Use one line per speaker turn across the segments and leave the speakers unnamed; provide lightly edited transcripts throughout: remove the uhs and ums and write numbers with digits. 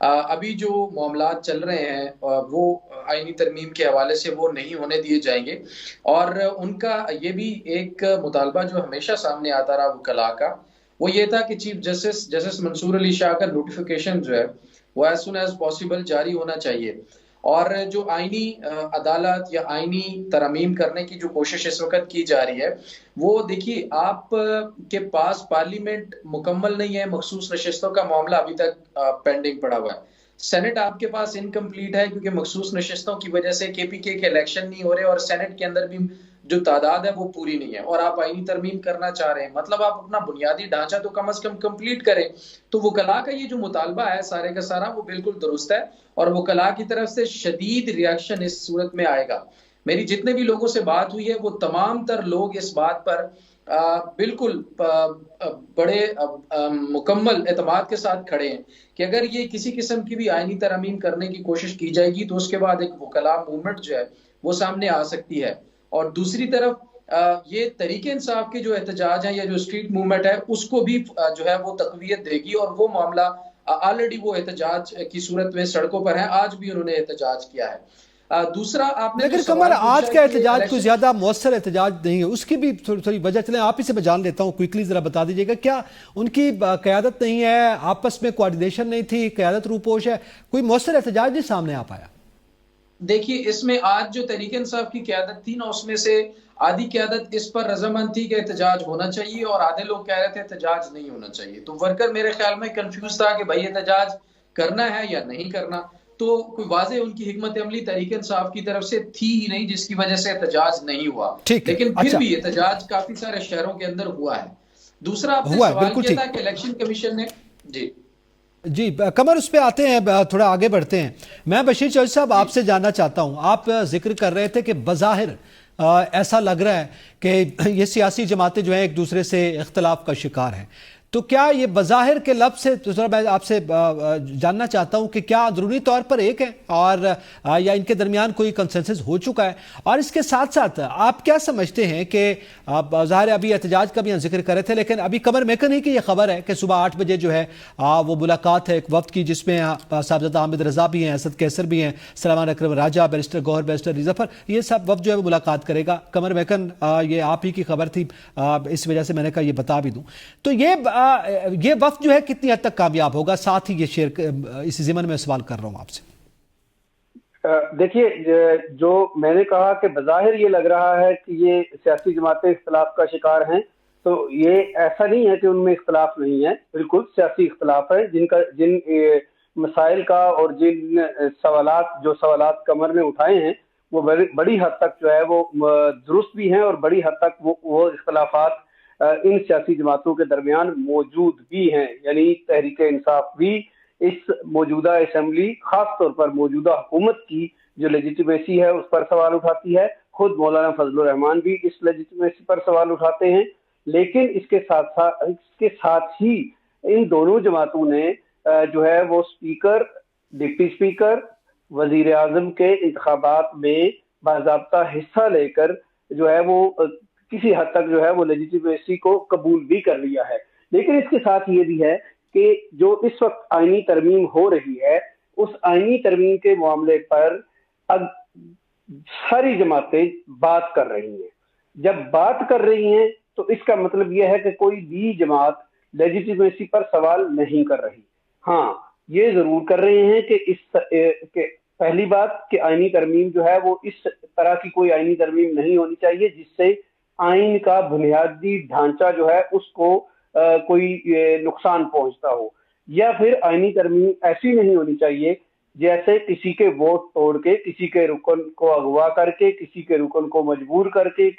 ابھی جو معاملات چل رہے ہیں وہ آئینی ترمیم کے حوالے سے وہ نہیں ہونے دیے جائیں گے، اور ان کا یہ بھی ایک مطالبہ جو ہمیشہ سامنے آتا رہا وکلاء کا، وہ یہ تھا کہ چیف جسٹس منصور علی شاہ کا نوٹیفیکیشن جو ہے وہ ایز سون ایز پاسبل جاری ہونا چاہیے، اور جو آئینی عدالت یا آئینی ترمیم کرنے کی جو کوشش اس وقت کی جا رہی ہے، وہ دیکھیے آپ کے پاس پارلیمنٹ مکمل نہیں ہے، مخصوص نشستوں کا معاملہ ابھی تک پینڈنگ پڑا ہوا ہے، سینٹ آپ کے پاس انکمپلیٹ ہے کیونکہ مخصوص نشستوں کی وجہ سے کے پی کے الیکشن نہیں ہو رہے، اور سینٹ کے اندر بھی جو تعداد ہے وہ پوری نہیں ہے، اور آپ آئینی ترمیم کرنا چاہ رہے ہیں، مطلب آپ اپنا بنیادی ڈھانچہ تو کم از کم کمپلیٹ کریں۔ تو وکلاء کا یہ جو مطالبہ ہے سارے کا سارا وہ بالکل درست ہے، اور وکلاء کی طرف سے شدید ریاکشن اس صورت میں آئے گا۔ میری جتنے بھی لوگوں سے بات ہوئی ہے وہ تمام تر لوگ اس بات پر بالکل بڑے مکمل اعتماد کے ساتھ کھڑے ہیں کہ اگر یہ کسی قسم کی بھی آئینی ترمیم کرنے کی کوشش کی جائے گی تو اس کے بعد ایک وکلاء موومنٹ جو ہے وہ سامنے آ سکتی ہے، اور دوسری طرف یہ تحریک انصاف کے جو احتجاج ہیں یا جو اسٹریٹ موومنٹ ہے اس کو بھی جو ہے وہ تقویت دے گی، اور وہ معاملہ آلریڈی وہ احتجاج کی صورت میں سڑکوں پر ہیں، آج بھی انہوں نے احتجاج کیا ہے۔ دوسرا آپ نے
لیکن قمر آج کا احتجاج کوئی زیادہ مؤثر احتجاج نہیں ہے، اس کی بھی تھوڑی وجہ چلیں آپ ہی سے میں جان لیتا ہوں، کوئکلی ذرا بتا دیجیے گا، کیا ان کی قیادت نہیں ہے، آپس میں کوارڈینیشن نہیں تھی، قیادت روپوش ہے، کوئی مؤثر احتجاج نہیں سامنے آ پایا؟
دیکھیے اس میں آج جو تحریک انصاف کی قیادت تھی نا، اس میں سے آدھی قیادت اس پر رضامند تھی کہ احتجاج ہونا چاہیے، اور آدھے لوگ کہہ رہے تھے احتجاج نہیں ہونا چاہیے، تو ورکر میرے خیال میں کنفیوز تھا کہ بھائی احتجاج کرنا ہے یا نہیں کرنا، تو کوئی واضح ان کی حکمت عملی تحریک انصاف کی طرف سے تھی ہی نہیں، جس کی وجہ سے احتجاج نہیں ہوا، لیکن پھر بھی احتجاج کافی سارے شہروں کے اندر ہوا ہے۔ دوسرا آپ نے سوال کیا تھا کہ الیکشن کمیشن نے
جی قمر اس پہ آتے ہیں، تھوڑا آگے بڑھتے ہیں۔ میں بشیر چودھری صاحب آپ سے جاننا چاہتا ہوں، آپ ذکر کر رہے تھے کہ بظاہر ایسا لگ رہا ہے کہ یہ سیاسی جماعتیں جو ہیں ایک دوسرے سے اختلاف کا شکار ہیں، تو کیا یہ بظاہر کے لفظ سے میں آپ سے جاننا چاہتا ہوں کہ کیا اندرونی طور پر ایک ہے، اور یا ان کے درمیان کوئی کنسنسس ہو چکا ہے، اور اس کے ساتھ ساتھ آپ کیا سمجھتے ہیں کہ ظاہر احتجاج کا بھی ہم ذکر کر رہے تھے، لیکن ابھی قمر میکن ہی کی یہ خبر ہے کہ صبح 8 بجے جو ہے وہ ملاقات ہے ایک وفد کی، جس میں صاحبزادہ حامد رضا بھی ہیں، اسد کیسر بھی ہیں، سلمان اکرم راجہ، بیرسٹر گوہر، بیرسٹر ریزا ظفر، یہ سب وفد جو ہے وہ ملاقات کرے گا۔ قمر میکن یہ آپ ہی کی خبر تھی، اس وجہ سے میں نے کہا یہ بتا بھی دوں، تو یہ وفد جو ہے کتنی حد تک کامیاب ہوگا؟ ساتھ ہی یہ شیئر اسی ضمن میں سوال کر رہا ہوں آپ سے۔
دیکھیے جو میں نے کہا کہ بظاہر یہ لگ رہا ہے کہ یہ سیاسی جماعتیں اختلاف کا شکار ہیں، تو یہ ایسا نہیں ہے کہ ان میں اختلاف نہیں ہے، بالکل سیاسی اختلاف ہے، جن مسائل کا اور جن سوالات قمر نے اٹھائے ہیں وہ بڑی حد تک جو ہے وہ درست بھی ہیں، اور بڑی حد تک وہ اختلافات ان سیاسی جماعتوں کے درمیان موجود بھی ہیں، یعنی تحریک انصاف بھی اس موجودہ اسمبلی، خاص طور پر موجودہ حکومت کی جو لیجیٹیمیسی ہے اس پر سوال اٹھاتی ہے، خود مولانا فضل الرحمان بھی اس لیجیٹیمیسی پر سوال اٹھاتے ہیں، لیکن اس کے ساتھ ہی ان دونوں جماعتوں نے جو ہے وہ اسپیکر، ڈپٹی اسپیکر، وزیر اعظم کے انتخابات میں باضابطہ حصہ لے کر جو ہے وہ کسی حد تک جو ہے وہ لیجیٹیمیسی کو قبول بھی کر لیا ہے۔ لیکن اس کے ساتھ یہ بھی ہے کہ جو اس وقت آئینی ترمیم ہو رہی ہے، اس آئینی ترمیم کے معاملے پر اب ساری جماعتیں بات کر رہی ہیں۔ جب بات کر رہی ہیں تو اس کا مطلب یہ ہے کہ کوئی بھی جماعت لیجیٹیمیسی پر سوال نہیں کر رہی۔ ہاں یہ ضرور کر رہے ہیں کہ پہلی بات کہ آئینی ترمیم جو ہے وہ اس طرح کی کوئی آئینی ترمیم نہیں ہونی چاہیے جس سے آئین کا بنیادی ڈھانچہ جو ہے اس کو کوئی نقصان پہنچتا ہو، یا پھر آئینی ترمیم ایسی نہیں ہونی چاہیے جیسے کسی کے ووٹ توڑ کے، کسی کے رکن کو اغوا کر کے، کسی کے رکن کو مجبور کر کے،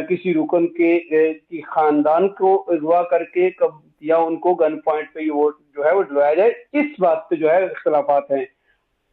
کسی رکن کے خاندان کو اغوا کر کے یا ان کو گن پوائنٹ پہ یہ ووٹ جو ہے وہ دلوایا جائے، اس بات پہ جو ہے اختلافات ہیں۔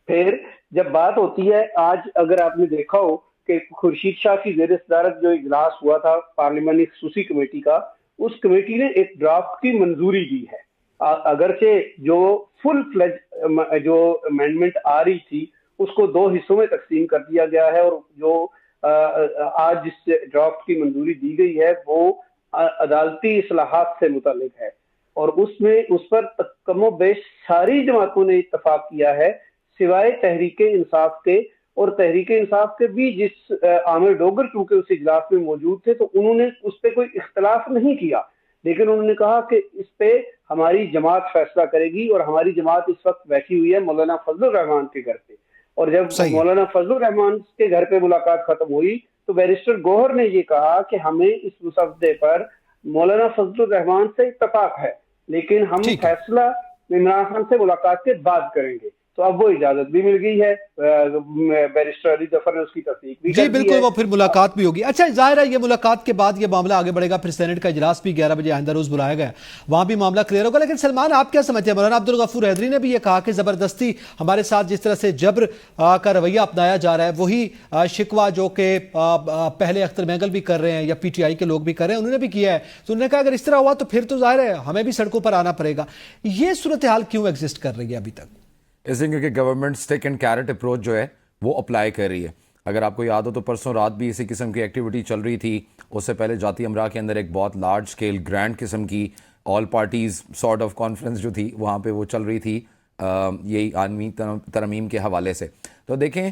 پھر جب بات ہوتی ہے، آج اگر آپ نے دیکھا ہو کہ خورشید شاہ کی زیر صدارت جو اجلاس ہوا تھا پارلیمانی خصوصی کمیٹی کا، اس کمیٹی نے ایک ڈرافٹ کی منظوری دی ہے، اگرچہ جو فل فلیج جو امینڈمنٹ آ رہی تھی اس کو 2 حصوں میں تقسیم کر دیا گیا ہے، اور جو آج جس ڈرافٹ کی منظوری دی گئی ہے وہ عدالتی اصلاحات سے متعلق ہے۔ اور اس پر کم و بیش ساری جماعتوں نے اتفاق کیا ہے سوائے تحریک انصاف کے، اور تحریک انصاف کے بھی جس عامر ڈوگر چونکہ اس اجلاس میں موجود تھے تو انہوں نے اس پہ کوئی اختلاف نہیں کیا، لیکن انہوں نے کہا کہ اس پہ ہماری جماعت فیصلہ کرے گی، اور ہماری جماعت اس وقت بیٹھی ہوئی ہے مولانا فضل الرحمان کے گھر پہ، اور جب مولانا فضل الرحمان کے گھر پہ ملاقات ختم ہوئی تو بیرسٹر گوہر نے یہ کہا کہ ہمیں اس مسودے پر مولانا فضل الرحمان سے اتفاق ہے، لیکن ہم فیصلہ عمران خان سے ملاقات کے بعد کریں گے، تو اب وہ اجازت بھی مل گئی ہے، بیرسٹر علی ظفر نے اس کی تصدیق بھی
جی بالکل، وہ پھر ملاقات بھی ہوگی۔ اچھا ظاہر ہے یہ ملاقات کے بعد یہ معاملہ آگے بڑھے گا، پھر سینٹ کا اجلاس بھی 11 بجے آئندہ روز بلایا گیا، وہاں بھی معاملہ کلیئر ہوگا۔ لیکن سلمان آپ کیا سمجھتے ہیں؟ مولانا عبدالغفور حیدری نے بھی یہ کہا کہ زبردستی ہمارے ساتھ جس طرح سے جبر کا رویہ اپنایا جا رہا ہے وہی شکوہ جو کہ پہلے اختر مینگل بھی کر رہے ہیں یا پی ٹی آئی کے لوگ بھی کر رہے ہیں انہوں نے بھی کیا ہے، تو انہوں نے کہا اگر اس طرح ہوا تو پھر تو ظاہر ہے ہمیں بھی سڑکوں پر آنا پڑے گا۔ یہ صورتحال کیوں ایگزسٹ کر رہی ہے ابھی تک؟
اس لیے کیونکہ government stick and carrot approach جو ہے وہ اپلائی کر رہی ہے۔ اگر آپ کو یاد ہو تو پرسوں رات بھی اسی قسم کی ایکٹیویٹی چل رہی تھی، اس سے پہلے جاتی امراء کے اندر ایک بہت لارج سکیل گرینڈ قسم کی all parties sort of conference جو تھی وہاں پہ وہ چل رہی تھی یہی آئینی ترمیم کے حوالے سے۔ تو دیکھیں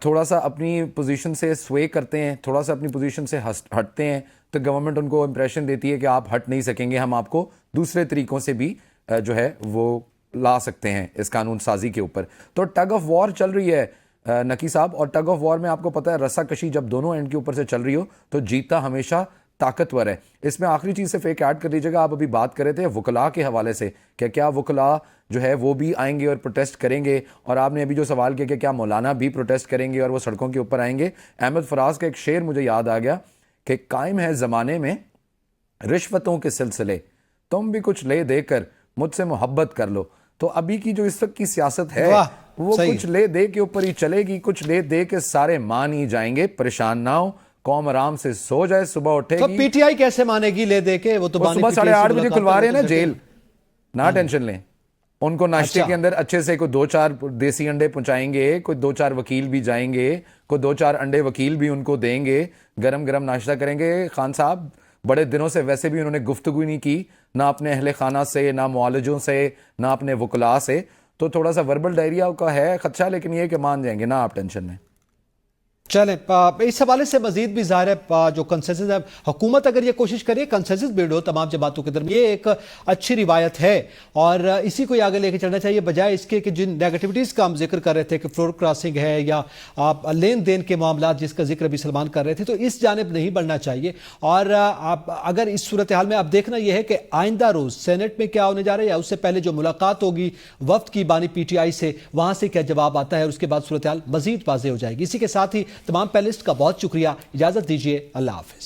تھوڑا سا اپنی پوزیشن سے سوے کرتے ہیں، تھوڑا سا اپنی پوزیشن سے ہٹتے ہیں تو گورنمنٹ ان کو امپریشن دیتی ہے کہ آپ ہٹ نہیں سکیں گے، ہم آپ کو دوسرے طریقوں سے بھی جو ہے وہ لا سکتے ہیں اس قانون سازی کے اوپر۔ تو ٹگ آف وار چل رہی ہے نقی صاحب، اور ٹگ آف وار میں آپ کو پتہ ہے رسا کشی جب دونوں اینڈ کے اوپر سے چل رہی ہو تو جیتا ہمیشہ طاقتور ہے۔ اس میں آخری چیز صرف ایک ایڈ کر لیجیے گا، آپ ابھی بات کر رہے تھے وکلاء کے حوالے سے کہ کیا وکلاء جو ہے وہ بھی آئیں گے اور پروٹیسٹ کریں گے، اور آپ نے ابھی جو سوال کیا کہ کیا مولانا بھی پروٹیسٹ کریں گے اور وہ سڑکوں کے اوپر آئیں گے۔ احمد فراز کا ایک شعر مجھے یاد آ گیا کہ قائم ہے زمانے میں رشوتوں کے سلسلے، تم بھی کچھ لے دے کر مجھ سے محبت کر لو۔ تو ابھی کی جو اس وقت کی سیاست ہے وہ کچھ لے دے کے اوپر ہی چلے گی، کچھ لے دے کے سارے مان ہی جائیں گے، پریشان نہ ہو، قوم آرام سے سو جائے، صبح اٹھے گی۔
تو پی ٹی آئی کیسے مانے گی لے دے کے؟ وہ تو
صبح 8:30 بجے کھلوا رہے ہیں نا جیل، نہ ٹینشن لیں، ان کو ناشتے کے اندر اچھے سے کوئی 2-4 دیسی انڈے پہنچائیں گے، کوئی 2-4 وکیل بھی جائیں گے، کوئی 2-4 انڈے وکیل بھی ان کو دیں گے، گرم گرم ناشتہ کریں گے۔ خان صاحب بڑے دنوں سے ویسے بھی انہوں نے گفتگو نہیں کی، نہ اپنے اہل خانہ سے، نہ معالجوں سے، نہ اپنے وکلاء سے، تو تھوڑا سا وربل ڈائریا کا ہے خدشہ، لیکن یہ کہ مان جائیں گے، نہ آپ ٹینشن لیں۔
چلیں اس حوالے سے مزید بھی ظاہر ہے جو کنسنسس ہے، حکومت اگر یہ کوشش کرے کنسنسس بلڈ ہو تمام جماعتوں کے درمیان، یہ ایک اچھی روایت ہے اور اسی کو آگے لے کے چلنا چاہیے، بجائے اس کے کہ جن نیگیٹیوٹیز کا ہم ذکر کر رہے تھے کہ فلور کراسنگ ہے یا لین دین کے معاملات جس کا ذکر ابھی سلمان کر رہے تھے، تو اس جانب نہیں بڑھنا چاہیے۔ اور اگر اس صورتحال میں اب دیکھنا یہ ہے کہ آئندہ روز سینٹ میں کیا ہونے جا رہا ہے، یا اس سے پہلے جو ملاقات ہوگی وفد کی بانی پی ٹی آئی سے، وہاں سے کیا جواب آتا ہے، اور اس کے بعد صورتحال مزید واضح ہو جائے گی۔ اسی کے ساتھ ہی تمام پینلسٹ کا بہت شکریہ، اجازت دیجیے، اللہ حافظ۔